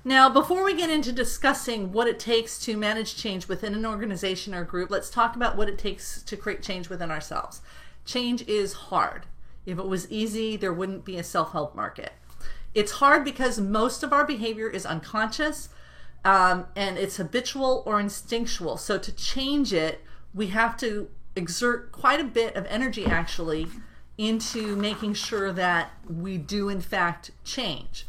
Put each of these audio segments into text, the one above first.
Now, before we get into discussing what it takes to manage change within an organization or group, let's talk about what it takes to create change within ourselves. Change is hard. If it was easy, there wouldn't be a self-help market. It's hard because most of our behavior is unconscious, and it's habitual or instinctual. So to change it, we have to exert quite a bit of energy actually into making sure that we do in fact change.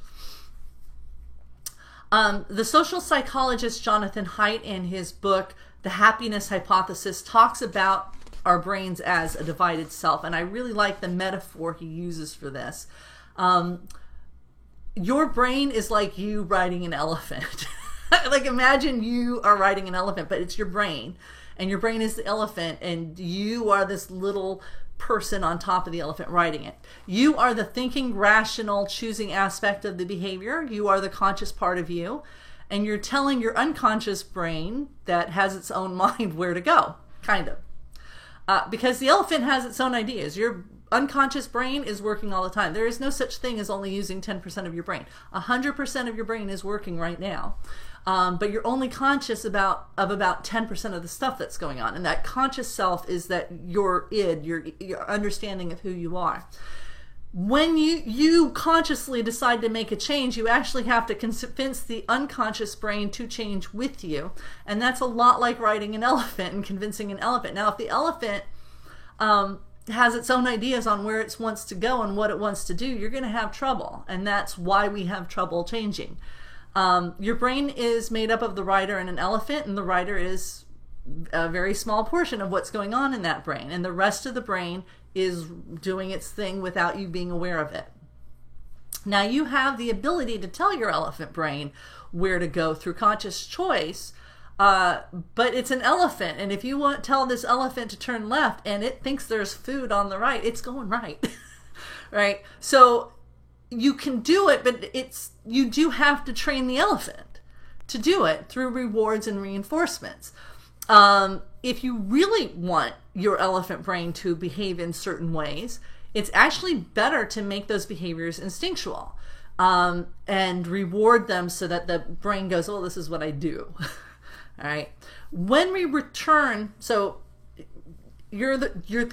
The social psychologist Jonathan Haidt, in his book The Happiness Hypothesis, talks about our brains as a divided self, and I really like the metaphor he uses for this. Your brain is like you riding an elephant. Like, imagine you are riding an elephant, but it's your brain, and your brain is the elephant, and you are this little person on top of the elephant riding it. You are the thinking, rational, choosing aspect of the behavior. You are the conscious part of you, and you're telling your unconscious brain that has its own mind where to go, kind of. Because the elephant has its own ideas. Your unconscious brain is working all the time. There is no such thing as only using 10% of your brain. 100% of your brain is working right now. But you're only conscious of about 10% of the stuff that's going on. And that conscious self is that your id, your understanding of who you are. When you consciously decide to make a change, you actually have to convince the unconscious brain to change with you. And that's a lot like riding an elephant and convincing an elephant. Now, if the elephant has its own ideas on where it wants to go and what it wants to do, you're going to have trouble. And that's why we have trouble changing. Your brain is made up of the rider and an elephant, and the rider is a very small portion of what's going on in that brain, and the rest of the brain is doing its thing without you being aware of it. Now, you have the ability to tell your elephant brain where to go through conscious choice, but it's an elephant, and if you tell this elephant to turn left and it thinks there's food on the right, it's going right. Right? So you can do it, but you do have to train the elephant to do it through rewards and reinforcements. If you really want your elephant brain to behave in certain ways, it's actually better to make those behaviors instinctual, and reward them so that the brain goes, oh, this is what I do. All right. When we return, so your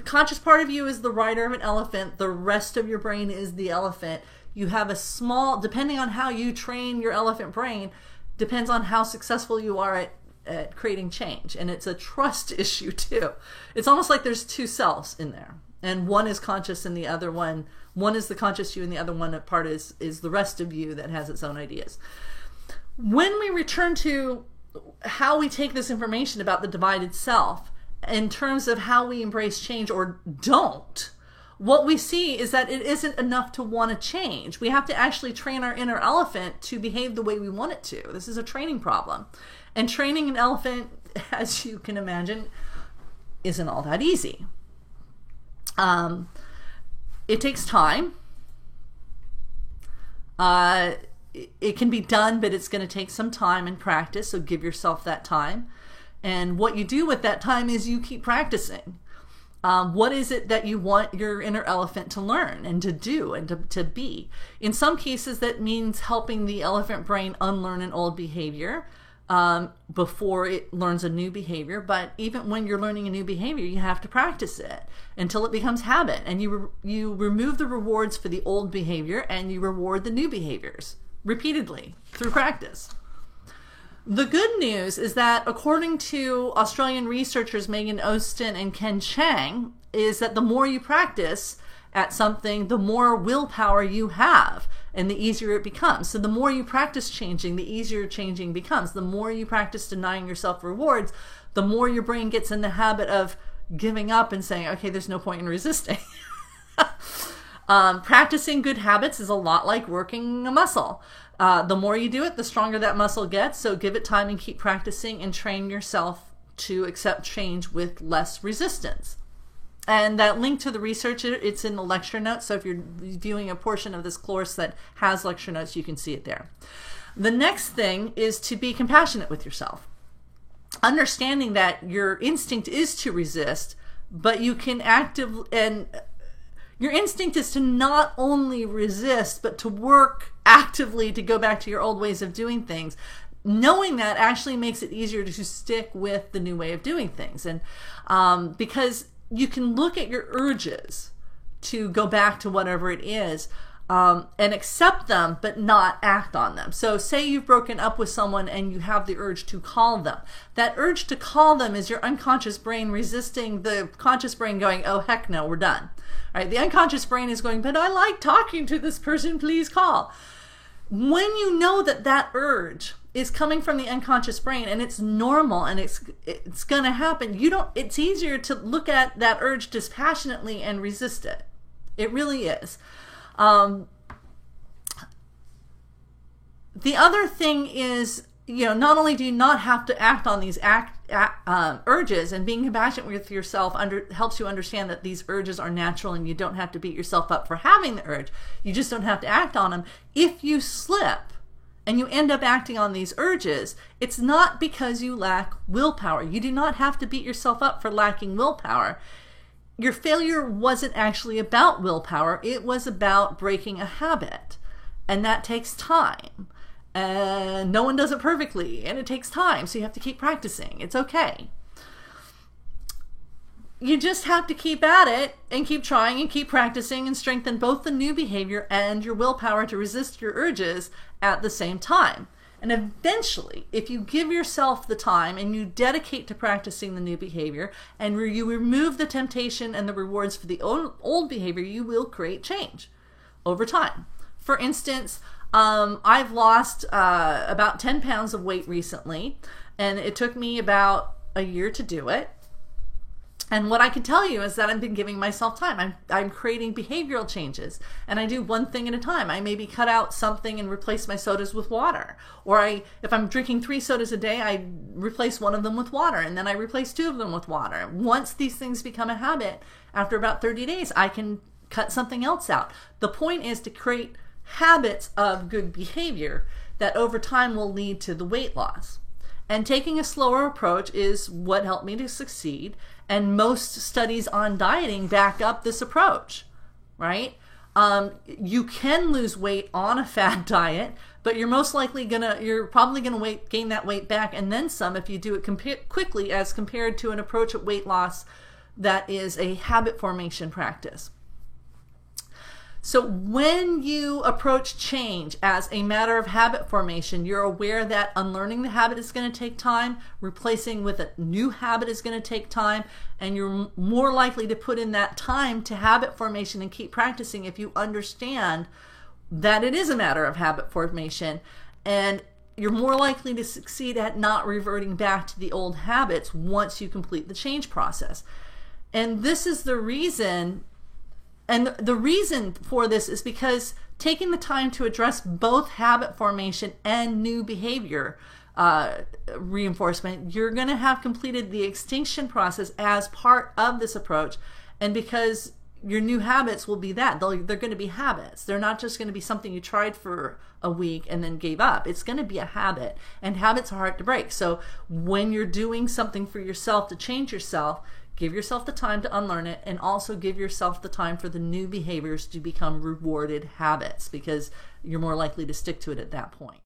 conscious part of you is the rider of an elephant. The rest of your brain is the elephant. You have a small, depending on how you train your elephant brain, depends on how successful you are at creating change. And it's a trust issue too. It's almost like there's two selves in there. And one is conscious and the other one is the conscious you and the other one part is the rest of you that has its own ideas. When we return to how we take this information about the divided self in terms of how we embrace change or don't, what we see is that it isn't enough to want to change. We have to actually train our inner elephant to behave the way we want it to. This is a training problem. And training an elephant, as you can imagine, isn't all that easy. It takes time. It can be done, but it's going to take some time and practice, so give yourself that time. And what you do with that time is you keep practicing. What is it that you want your inner elephant to learn and to do and to be? In some cases, that means helping the elephant brain unlearn an old behavior before it learns a new behavior. But even when you're learning a new behavior, you have to practice it until it becomes habit. And you remove the rewards for the old behavior and you reward the new behaviors repeatedly through practice. The good news is that according to Australian researchers Megan Ostin and Ken Chang, is that the more you practice at something, the more willpower you have and the easier it becomes. So the more you practice changing, the easier changing becomes. The more you practice denying yourself rewards, the more your brain gets in the habit of giving up and saying, okay, there's no point in resisting. Practicing good habits is a lot like working a muscle. The more you do it, the stronger that muscle gets. So give it time and keep practicing and train yourself to accept change with less resistance. And that link to the research, it's in the lecture notes. So if you're viewing a portion of this course that has lecture notes, you can see it there. The next thing is to be compassionate with yourself. Understanding that your instinct is to resist, but you can your instinct is to not only resist, but to work actively to go back to your old ways of doing things, knowing that actually makes it easier to stick with the new way of doing things. And because you can look at your urges to go back to whatever it is, and accept them, but not act on them. So say you've broken up with someone and you have the urge to call them. That urge to call them is your unconscious brain resisting the conscious brain going, oh, heck no, we're done. All right? The unconscious brain is going, but I like talking to this person, please call. When you know that that urge is coming from the unconscious brain and it's normal and it's going to happen, it's easier to look at that urge dispassionately and resist it. It really is. The other thing is, not only do you not have to act on these urges, and being compassionate with yourself helps you understand that these urges are natural and you don't have to beat yourself up for having the urge. You just don't have to act on them. If you slip and you end up acting on these urges, it's not because you lack willpower. You do not have to beat yourself up for lacking willpower. Your failure wasn't actually about willpower. It was about breaking a habit. And that takes time. And no one does it perfectly. And it takes time. So you have to keep practicing. It's okay. You just have to keep at it and keep trying and keep practicing and strengthen both the new behavior and your willpower to resist your urges at the same time. And eventually, if you give yourself the time and you dedicate to practicing the new behavior and you remove the temptation and the rewards for the old behavior, you will create change over time. For instance, I've lost about 10 pounds of weight recently, and it took me about a year to do it. And what I can tell you is that I've been giving myself time. I'm creating behavioral changes, and I do one thing at a time. I maybe cut out something and replace my sodas with water. Or if I'm drinking 3 sodas a day, I replace one of them with water, and then I replace 2 of them with water. Once these things become a habit, after about 30 days, I can cut something else out. The point is to create habits of good behavior that over time will lead to the weight loss. And taking a slower approach is what helped me to succeed. And most studies on dieting back up this approach, right? You can lose weight on a fad diet, but you're probably gonna gain that weight back and then some if you do it quickly as compared to an approach at weight loss that is a habit formation practice. So when you approach change as a matter of habit formation, you're aware that unlearning the habit is going to take time, replacing with a new habit is going to take time, and you're more likely to put in that time to habit formation and keep practicing if you understand that it is a matter of habit formation, and you're more likely to succeed at not reverting back to the old habits once you complete the change process. And this is the reason. And the reason for this is because taking the time to address both habit formation and new behavior reinforcement, you're going to have completed the extinction process as part of this approach. And because your new habits will be they're going to be habits. They're not just going to be something you tried for a week and then gave up. It's going to be a habit, and habits are hard to break. So when you're doing something for yourself to change yourself, give yourself the time to unlearn it, and also give yourself the time for the new behaviors to become rewarded habits, because you're more likely to stick to it at that point.